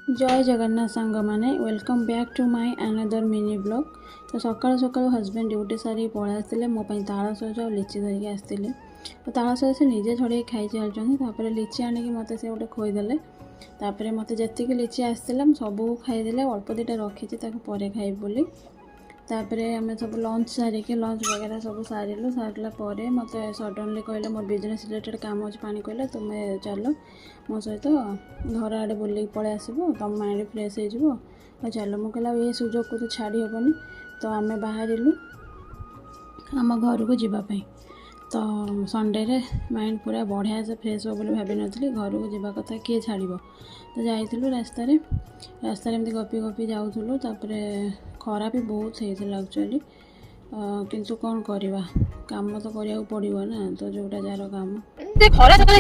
जय जगन्नाथ सांग मैंने welcome back to my another mini blog. तो सकाल सकाल हजबैंड ड्यूटी सारी पळा आसते मो ताल सज और लिची धरिक आसते। तो ताल सज से निजे छड़े खाई चलते लिची आणिक मत से गोटे खोईदे। मत जी लिची आसला सबू खाईदे अल्प दुटा रखी खाई बोली। आम सब लंच सारिक लंच वगैरह सब सारू सारापर मत सडनली कहले मोर बिजनेस रिलेटेड काम अच्छे पानी कहले तुम्हें चल मो सहित घर आड़े बुल पलि आसबू तुम माइंड फ्रेश हो चल मुझे ये सुजोग को तो छाड़ी हेनी। तो आम बाहर आम घर को जीवाई तो संडे रे माइंड पूरा बढ़िया से फ्रेश हो बोली भाभी नी घर को जीवा कथा किए छाड़। तो जाइलु रास्तार एमती गपी गपी जाऊँ खरा भी बहुत होता एक्चुअली किंतु कौन करवा काम तो करिया पड़ो ना। तो जोटा जार काम खरा जगह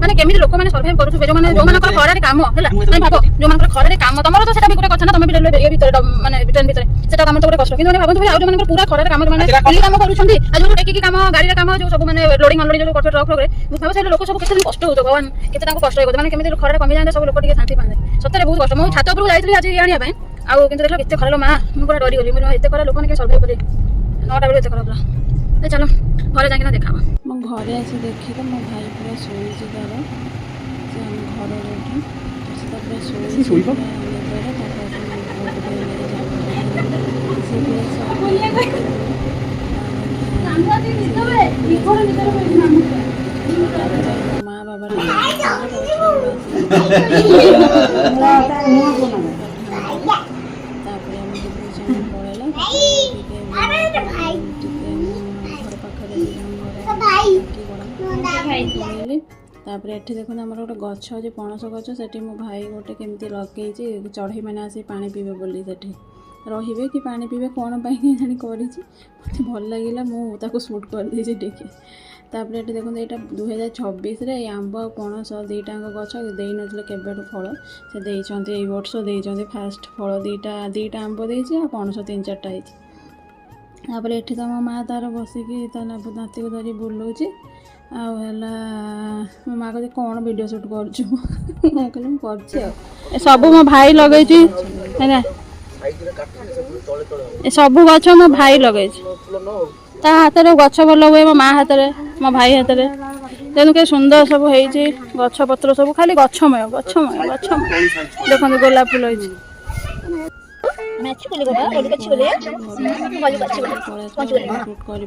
माने केमिति लोक माने सर्वाइव करूथबे जो माने खरा रे काम हैला माने भाबो जो माने खरा रे काम तमरो तो सेटा भी गोटे कथा ना। तुम भी ए भीतर माने रिटर्न भीतर सेटा काम तो गोटे कष्ट किंतु भाबो आ जो माने पूरा खरा रे काम माने खाली काम करूछंती आ जो टेकी काम गाड़ी रे काम जो सब माने लोडिंग अनलोडिंग जो करते ट्रक रे भाबो से लोक सब केते कष्ट होतो भगवान केते ताको कष्ट होतो माने केमिति खरा रे कमी जाने सब लोक टिके शांति पाए सतरे बहुत कष्ट। मो छात ऊपर जाइतली आज आनिया पई आ किंतु देखला केते खरा लो मां मु पूरा डरी गली मो एते खरा लोक ने के सर्वाइव करे 9टा बेले एते खरा पला। चलो घरे जाके देखा मो घरे आसी देखी तो मो भाई पूरा सोई तार से हम घर शोई माँ बाबा तापर एठी देखो आम गोटे गछ अच्छे पणस गछ से मो भाई गोटे केमती लगे चढ़ई मैंने आसी पानी पीबे बोली सेठी रहिबे कि पानी पीबे कौन पाई जानी करी मत भल लगे मुझे सुट कर देछि टिके। तापर एठी देखो यहाँ 2026 रे आंब पणस दुईटाक गछ दे नथिले केबेठू फल से देइछन्ती एई वर्ष देइछन्ती फास्ट फल दुईटा आंब देइछि आ पणस 3-4टा होइछि। तापर एठी तो मो माँ तार बसिकी ता नाती को धरी बुलाऊँ आला मो माँ कहते कौन वीडियो शूट कर सब मो भाई लगे सब गछ मो भाई लगे ता हाथ में गछ भल हुए मो माँ हाथ में मो भाई हाथ में तेणु के सुंदर सब गछ पत्र सब खाली गछमय देखो गोलाप फूल होइछि शूट कर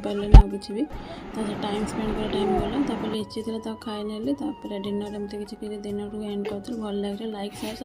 टाइम स्पेंड कर टाइम गला लिची थी खाई नेली डिनर एमती किसी दिन एंड कर भल लगे लाइक शेयर